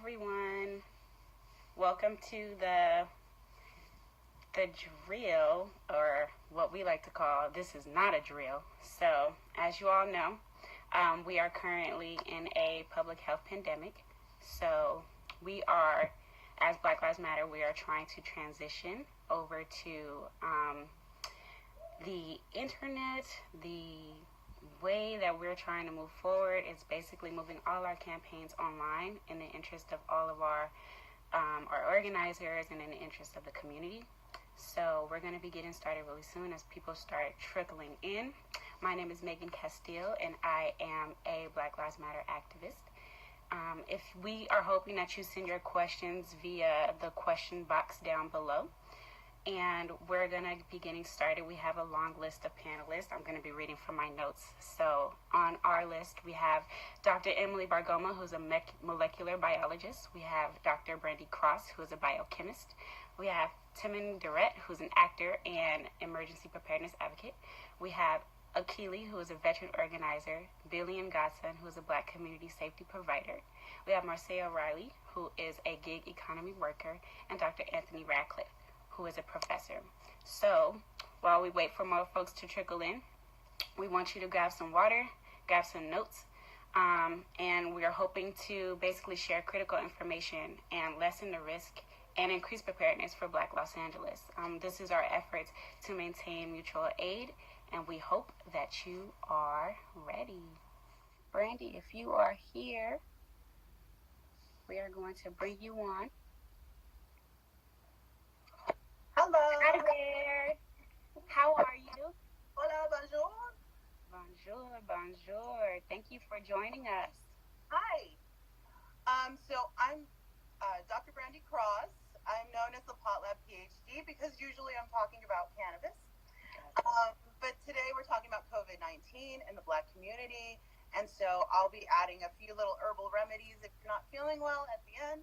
everyone. Welcome to the drill, or what we like to call, this is not a drill. So, as you all know, we are currently in a public health pandemic. So, we are, as Black Lives Matter, we are trying to transition over to the internet. The way that we're trying to move forward is basically moving all our campaigns online in the interest of all of our organizers and in the interest of the community. So we're going to be getting started really soon as people start trickling in. My name is Megan Castile, and I am a Black Lives Matter activist. If we are hoping that you send your questions via the question box down below. And we're going to be getting started. We have a long list of panelists. I'm going to be reading from my notes. So on our list, we have Dr. Emily Bargoma, who's a molecular biologist. We have Dr. Brandie Cross, who is a biochemist. We have Timon Durrett, who's an actor and emergency preparedness advocate. We have Akili, who is a veteran organizer. Billy and Godson, who is a Black community safety provider. We have Marcia Riley, who is a gig economy worker. And Dr. Anthony Radcliffe, who is a professor. So while we wait for more folks to trickle in, we want you to grab some water, grab some notes, and we are hoping to basically share critical information and lessen the risk and increase preparedness for Black Los Angeles. This is our efforts to maintain mutual aid, and we hope that you are ready. Brandie, if you are here, we are going to bring you on. Hello. Hi there. How are you? Hola, bonjour. Bonjour, bonjour. Thank you for joining us. Hi. So I'm Dr. Brandie Cross. I'm known as the Pot Lab PhD because usually I'm talking about cannabis. But today we're talking about COVID-19 in the Black community. And so I'll be adding a few little herbal remedies if you're not feeling well at the end.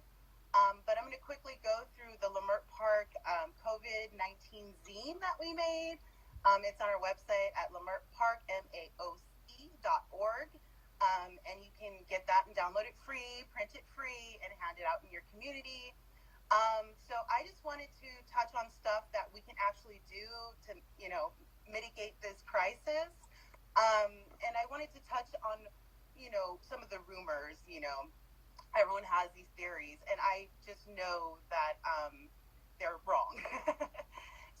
But I'm going to quickly go through the Leimert Park COVID-19 zine that we made. It's on our website at LeimertPark.org. And you can get that and download it free, print it free, and hand it out in your community. So I just wanted to touch on stuff that we can actually do to, mitigate this crisis. And I wanted to touch on, some of the rumors, everyone has these theories, and I just know that they're wrong.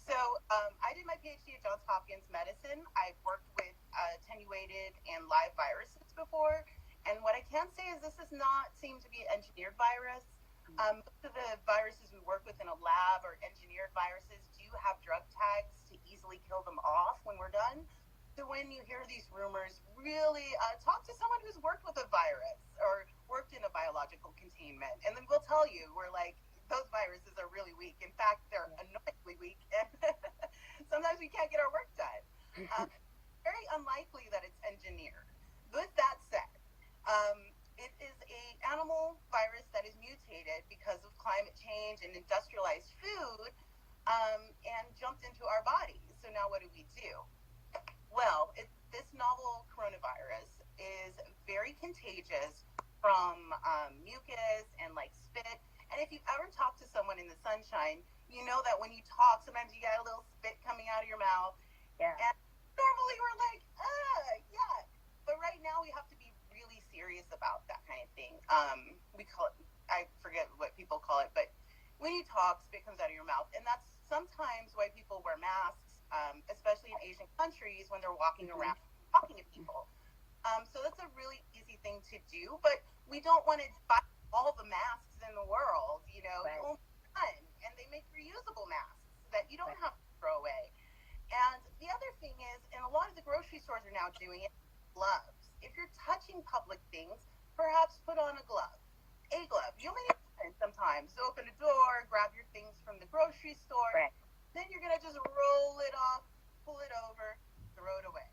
So I did my PhD at Johns Hopkins Medicine. I've worked with attenuated and live viruses before, and what I can say is this does not seem to be an engineered virus. Most of the viruses we work with in a lab or engineered viruses do have drug tags to easily kill them off when we're done. So when you hear these rumors, really talk to someone who's worked with a virus or worked in a biological containment, and then we'll tell you, we're like, those viruses are really weak. In fact, they're annoyingly weak, and sometimes we can't get our work done. Very unlikely that it's engineered. With that said, it is an animal virus that is mutated because of climate change and industrialized food, and jumped into our bodies. So now what do we do? Well, this novel coronavirus is very contagious from mucus and like spit. And if you've ever talked to someone in the sunshine, you know that when you talk, sometimes you get a little spit coming out of your mouth. Yeah. And normally we're like, yeah. But right now we have to be really serious about that kind of thing. We call it, I forget what people call it, but when you talk, spit comes out of your mouth. And that's sometimes why people wear masks, especially in Asian countries when they're walking around talking to people. So that's a really easy thing to do, but we don't want to buy all the masks in the world, Right. You only have one, and they make reusable masks that you don't have to throw away. And the other thing is, and a lot of the grocery stores are now doing it, gloves. If you're touching public things, perhaps put on a glove. A glove. You only need one sometimes. So open a door, grab your things from the grocery store. Right. Then you're going to just roll it off, pull it over, throw it away.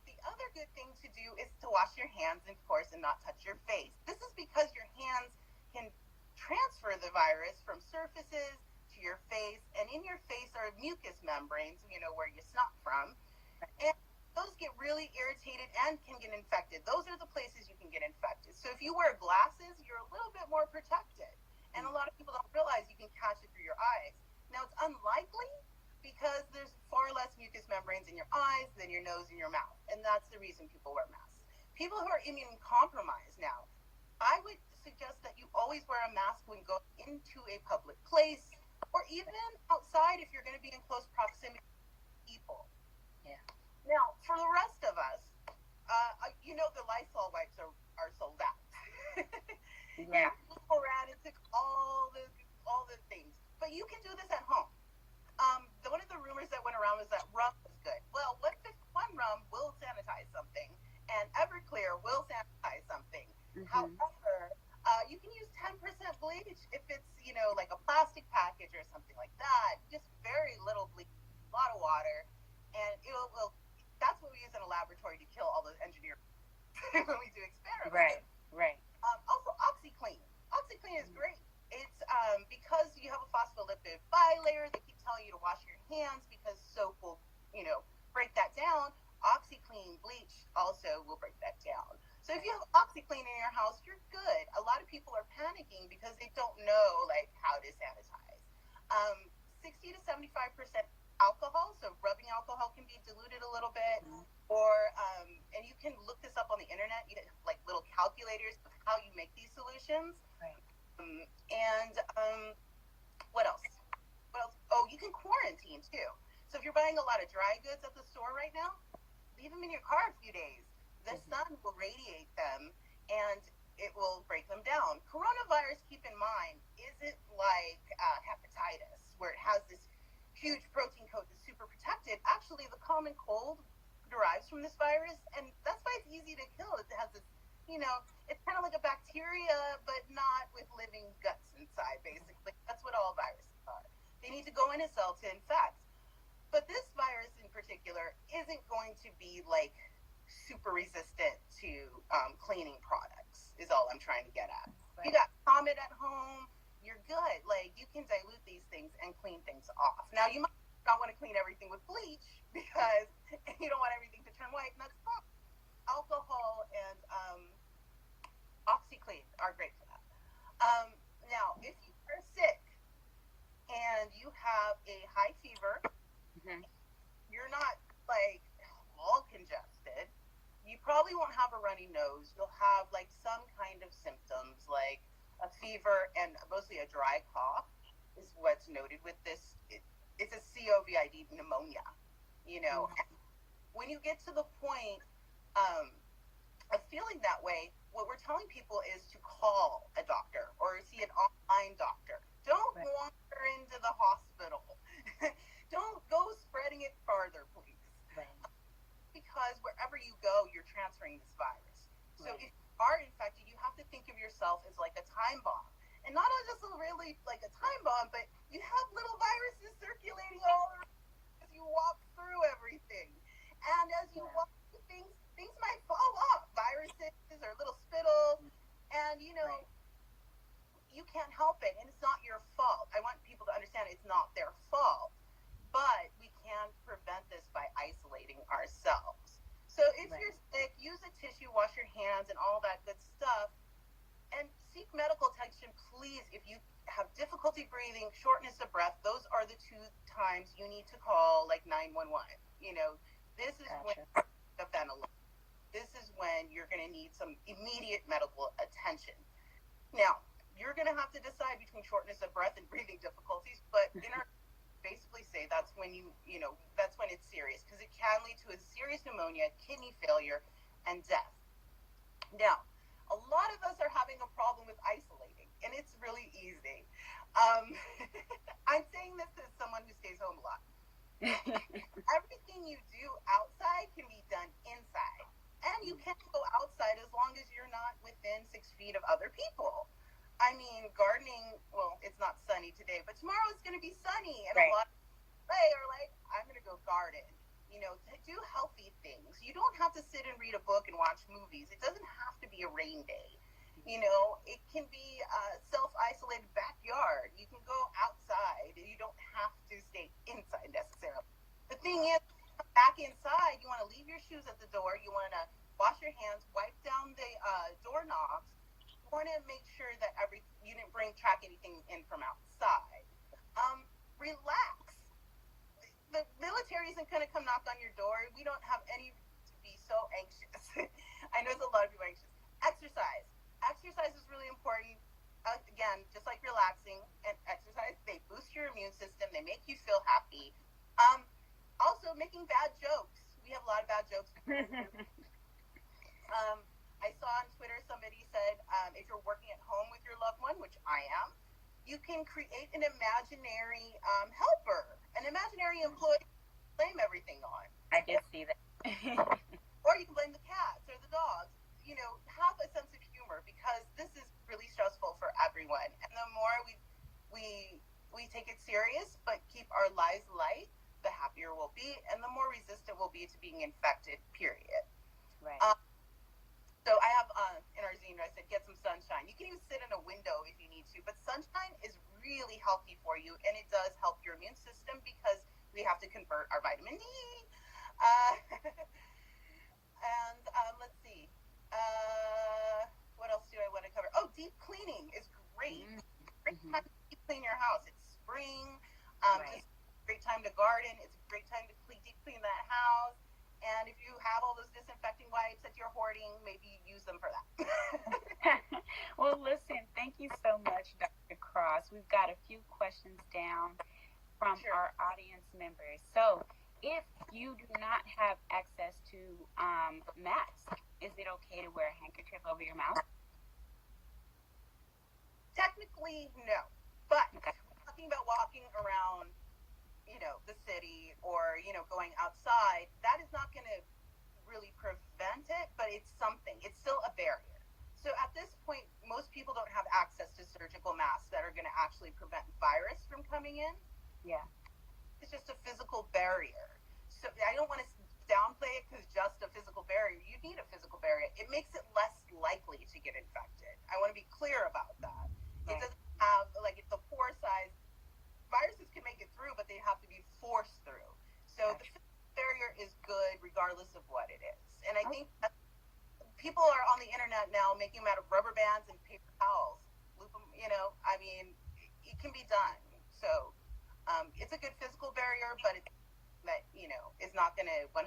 The other good thing to do is to wash your hands, of course, and not touch your face. This is because your hands can transfer the virus from surfaces to your face, and in your face are mucous membranes, where you snot from. And those get really irritated and can get infected. Those are the places you can get infected. So if you wear glasses, you're a little bit more protected. And a lot of people don't realize you can catch it through your eyes. Now, it's unlikely because there's far less mucous membranes in your eyes than your nose and your mouth. And that's the reason people wear masks. People who are immune compromised now, I would suggest that you always wear a mask when going into a public place or even outside if you're going to be in close proximity to people. Yeah. Now, for the rest of us, the Lysol wipes are sold out. Yeah. People ran and took all the things, but you can do this at home. One of the rumors that went around was that rum is good. Well, what if one rum will sanitize something, and Everclear will sanitize something? Mm-hmm. However, you can use 10% bleach if it's like a plastic package or something like that. Just very little bleach, a lot of water, and it will. That's what we use in a laboratory to kill all those engineers when we do experiments. Right. Also, OxyClean. OxyClean is great. It's because you have a phospholipid bilayer. They keep telling you to wash your hands because soap will, break that down. OxyClean bleach also will break that down. So if you have OxyClean in your house, you're good. A lot of people are panicking because they don't know how to sanitize. 60 to 75% alcohol, so rubbing alcohol can be diluted a little bit, or and you can look this up on the internet. You get little calculators of how you make these solutions. Right. What else? Oh, you can quarantine too. So if you're buying a lot of dry goods at the store right now, leave them in your car a few days. The sun will radiate them and it will break them down. Coronavirus, keep in mind, isn't like hepatitis where it has this huge protein coat that's super protected. Actually, the common cold derives from this virus, and that's why it's easy to kill. It has this, it's kind of like a bacteria, but not with living guts inside, basically. That's what all viruses are. They need to go in a cell to infect. But this virus in particular isn't going to be super resistant to cleaning products, is all I'm trying to get at. Right. You got Comet at home, you're good. You can dilute these things and clean things off. Now, you might not want to clean everything with bleach because you don't want everything to turn white, and that's fine. Alcohol and OxyClean are great for that. Now, if you are sick and you have a high fever, you're not all congested, you probably won't have a runny nose. You'll have some kind of symptoms like a fever and mostly a dry cough is what's noted with this. It's a COVID pneumonia, When you get to the point of feeling that way, what we're telling people is to call a doctor or see an online doctor. Don't wander into the hospital. Don't go spreading it farther, please. Right. Because wherever you go, you're transferring this virus. So if you are infected, you have to think of yourself as like a time bomb. And not just really like a time bomb, but you have little viruses circulating all around as you walk through everything. And as you walk through things might fall off. Viruses or little spittles. And, you can't help it. And it's not your fault. I want people to understand it's not their fault. But we can prevent this by isolating ourselves. So if you're sick, use a tissue, wash your hands, and all that good stuff. And seek medical attention, please. If you have difficulty breathing, shortness of breath, those are the two times you need to call 911. This is when the ventilator. This is when you're going to need some immediate medical attention. Now, you're going to have to decide between shortness of breath and breathing difficulties, but in our basically say that's when that's when it's serious, because it can lead to a serious pneumonia, kidney failure, and death. Now, a lot of us are having a problem with isolating, and it's really easy. I'm saying this as someone who stays home a lot. Everything you do outside can be done inside, and you can go outside as long as you're not within 6 feet of other people. I mean, gardening, well, it's not sunny today, but tomorrow it's going to be sunny, and a lot of people are like, I'm going to go garden. Do healthy things. You don't have to sit and read a book and watch movies. It doesn't have to be a rain day. It can be a self-isolated backyard. You can go outside. You don't have to stay inside necessarily. The thing is, back inside, you want to leave your shoes at the door. You want to wash your hands, wipe down the doorknobs. You want to make sure that you didn't track anything in from outside. Relax. The military isn't going to come knock on your door. We don't have any reason to be so anxious. I know there's a lot of people anxious. Exercise. Exercise is really important. Again, just like relaxing and exercise, they boost your immune system. They make you feel happy. Also, making bad jokes. We have a lot of bad jokes. I saw on Twitter somebody said, if you're working at home with your loved one, which I am, you can create an imaginary helper, an imaginary employee to blame everything on. I did see that. Or you can blame the cats or the dogs. You know, have a sense of humor, because this is really stressful for everyone. And the more we take it serious, but keep our lives light, the happier we'll be, and the more resistant we'll be to being infected, period. Right. So I have in our zine, I said, get some sunshine. You can even sit in a window if you need to, but sunshine is really healthy for you, and it does help your immune system because we have to convert our vitamin D. And let's see. What else do I want to cover? Oh, deep cleaning is great. Great time to deep clean your house. It's spring. Right. Just a great time to garden. It's a great time to deep clean that house. And if you have all those disinfecting wipes that you're hoarding, maybe use them for that. Well, listen, thank you so much, Dr. Cross. We've got a few questions down from our audience members. So, if you do not have access to masks, is it okay to wear a handkerchief over your mouth? Technically, no. But talking about walking around, you know, the city or, you know, going outside, that is not going to really prevent it, but it's something. It's still a barrier. So at this point, most people don't have access to surgical masks that are going to actually prevent virus from coming in. Yeah. It's just a physical barrier. So I don't want to downplay it because just a physical barrier. You need a physical barrier. It makes it less likely to get infected. I want to be clear about that. Right. It doesn't have, like, it's a pore size. Viruses can make it through, but they have to be forced through. So the barrier is good regardless of what it is. And I think that people are on the internet now making them out of rubber bands and paper towels. Loop them, you know, I mean, it can be done. So it's a good physical barrier, but it's that, you know, is not going to 100%,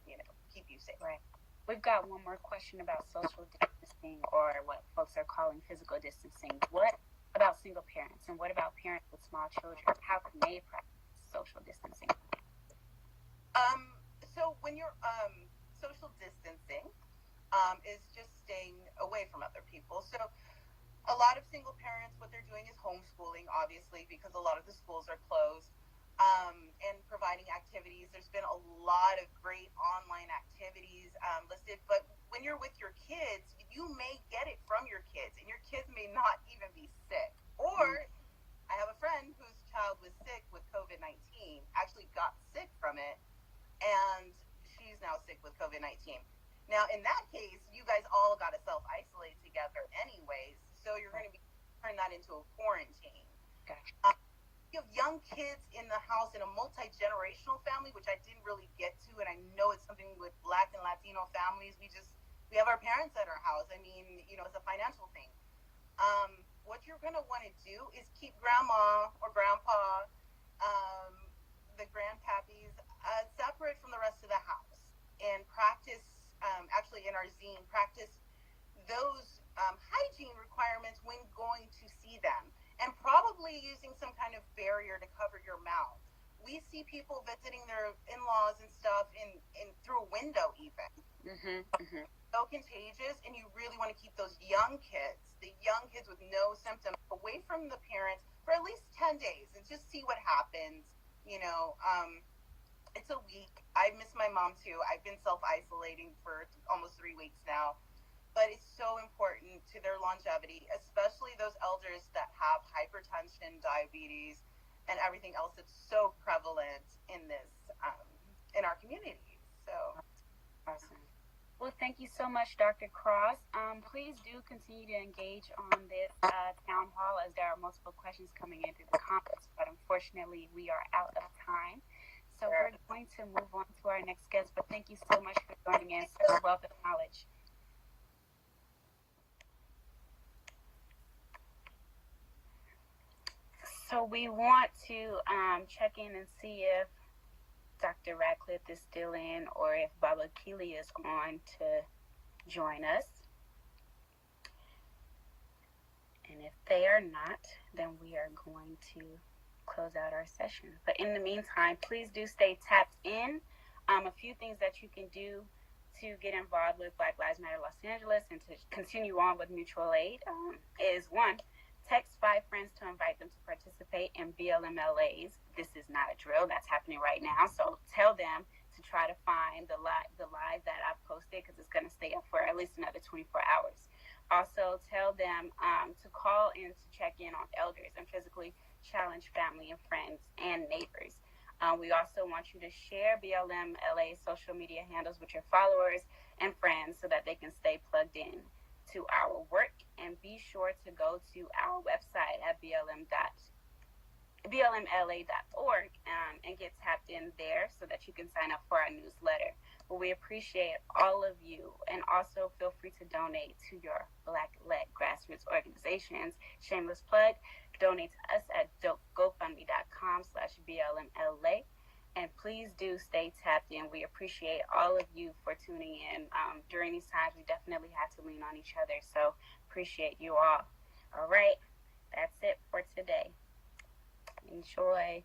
you know, keep you safe. Right. We've got one more question about social distancing, or what folks are calling physical distancing. What about single parents, and what about parents with small children? How can they practice social distancing? So when you're social distancing is just staying away from other people. So a lot of single parents, what they're doing is homeschooling, obviously, because a lot of the schools are closed, and providing activities. There's been a lot of great online activities listed, but when you're with your kids, you may get it from your kids, and your kids may not even be sick. Or I have a friend whose child was sick with COVID-19, actually got sick from it, and she's now sick with COVID-19. Now, in that case, you guys all got to self-isolate together anyways, so you're going to turn that into a quarantine. Gotcha. You have young kids in the house in a multi-generational family, which I didn't really get to, and I know it's something with Black and Latino families. We have our parents at our house. I mean, you know, it's a financial thing. What you're going to want to do is keep grandma or grandpa, the grandpappies, separate from the rest of the house, and practice, actually in our zine, practice those hygiene requirements when going to see them, and probably using some kind of barrier to cover your mouth. We see people visiting their in-laws and stuff in through a window even. So contagious, and you really want to keep those young kids, the young kids with no symptoms, away from the parents for at least 10 days and just see what happens. You know, it's a week. I miss my mom too. I've been self-isolating for almost 3 weeks now. But it's so important to their longevity, especially those elders that have hypertension, diabetes, and everything else that's so prevalent in this, in our community. So, awesome. Well, thank you so much, Dr. Cross. Please do continue to engage on this town hall, as there are multiple questions coming in through the comments, but unfortunately we are out of time. So we're going to move on to our next guest, but thank you so much for joining in. Such a wealth of knowledge. So we want to check in and see if Dr. Radcliffe is still in or if Baba Keely is on to join us. And if they are not, then we are going to close out our session. But in the meantime, please do stay tapped in. A few things that you can do to get involved with Black Lives Matter Los Angeles and to continue on with mutual aid is one, text 5 friends to invite them to participate in BLMLAs. This is not a drill that's happening right now, so tell them to try to find the live that I've posted because it's going to stay up for at least another 24 hours. Also, tell them to call in to check in on elders and physically challenged family and friends and neighbors. We also want you to share BLMLA social media handles with your followers and friends so that they can stay plugged in to our work. And be sure to go to our website at BLMLA.org and get tapped in there so that you can sign up for our newsletter. But we appreciate all of you, and also feel free to donate to your Black-led grassroots organizations. Shameless plug, donate to us at GoFundMe.com/BLMLA. And please do stay tapped in. We appreciate all of you for tuning in. During these times, we definitely had to lean on each other, so appreciate you all. All right, that's it for today. Enjoy.